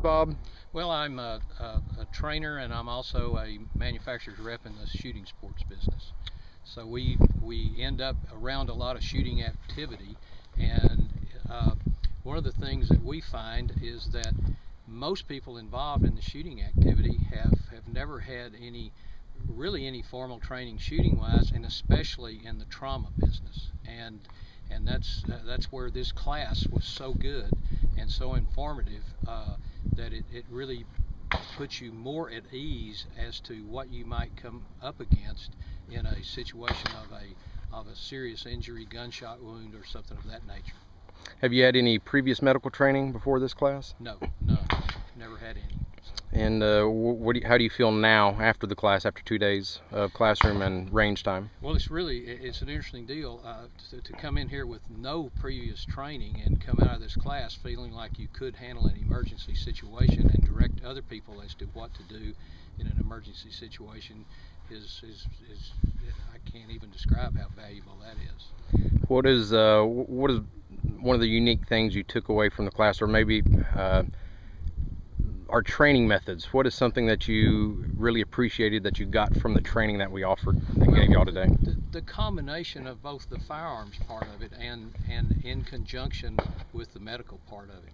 Bob? Well, I'm a trainer, and I'm also a manufacturer's rep in the shooting sports business. So we end up around a lot of shooting activity, and one of the things that we find is that most people involved in the shooting activity have never had really any formal training shooting wise, and especially in the trauma business. And that's where this class was so good and so informative, that it really puts you more at ease as to what you might come up against in a situation of a serious injury, gunshot wound, or something of that nature. Have you had any previous medical training before this class? No, never had any. And how do you feel now after the class, after 2 days of classroom and range time? Well, it's an interesting deal to come in here with no previous training and come out of this class feeling like you could handle an emergency situation and direct other people as to what to do in an emergency situation is I can't even describe how valuable that is. What is one of the unique things you took away from the class, or maybe our training methods? What is something that you really appreciated that you got from the training that we offered and gave y'all today? The combination of both the firearms part of it and in conjunction with the medical part of it,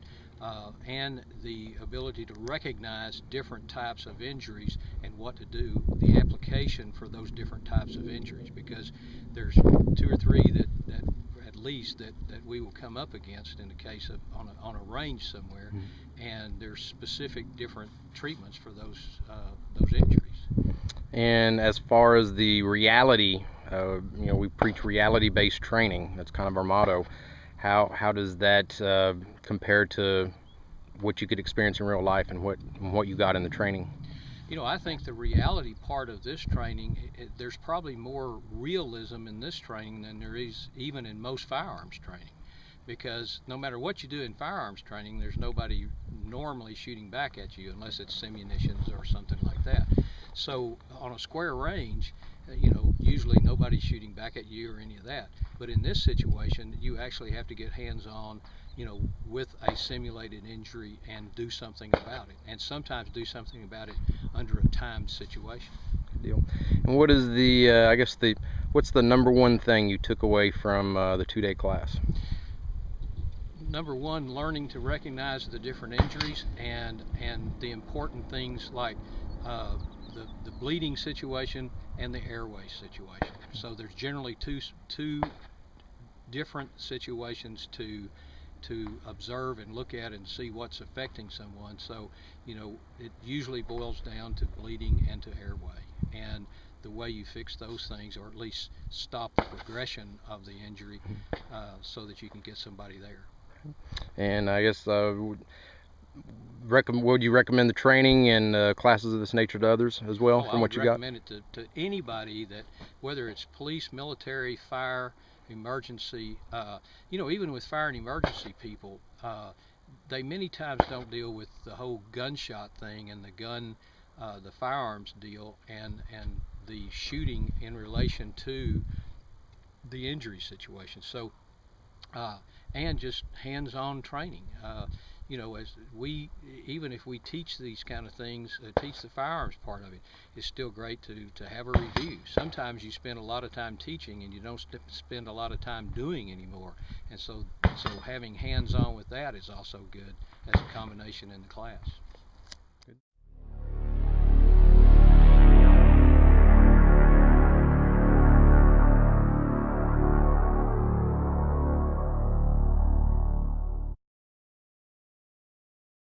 and the ability to recognize different types of injuries and what to do, the application for those different types of injuries, because there's 2 or 3 that at least that we will come up against in the case of on a range somewhere, and there's specific different treatments for those injuries. And as far as the reality, we preach reality-based training. That's kind of our motto. How does that compare to what you could experience in real life and what you got in the training? I think the reality part of this training, there's probably more realism in this training than there is even in most firearms training, because no matter what you do in firearms training, there's nobody normally shooting back at you unless it's simunitions or something like that. So on a square range, usually nobody's shooting back at you or any of that. But in this situation, you actually have to get hands-on, with a simulated injury and do something about it, and sometimes do something about it under a timed situation. Good deal. And what is what's the number one thing you took away from the 2-day class? Number one, learning to recognize the different injuries and the important things like the bleeding situation and the airway situation. So there's generally two different situations to observe and look at and see what's affecting someone. So it usually boils down to bleeding and to airway, and the way you fix those things, or at least stop the progression of the injury, so that you can get somebody there. And I guess would you recommend the training and classes of this nature to others as well, from what you got? I would recommend it to anybody, that whether it's police, military, fire, emergency, even with fire and emergency people, they many times don't deal with the whole gunshot thing and the firearms deal and the shooting in relation to the injury situation. So and just hands-on training. Even if we teach these kind of things, teach the firearms part of it, it's still great to have a review. Sometimes you spend a lot of time teaching and you don't spend a lot of time doing anymore, and so having hands-on with that is also good as a combination in the class.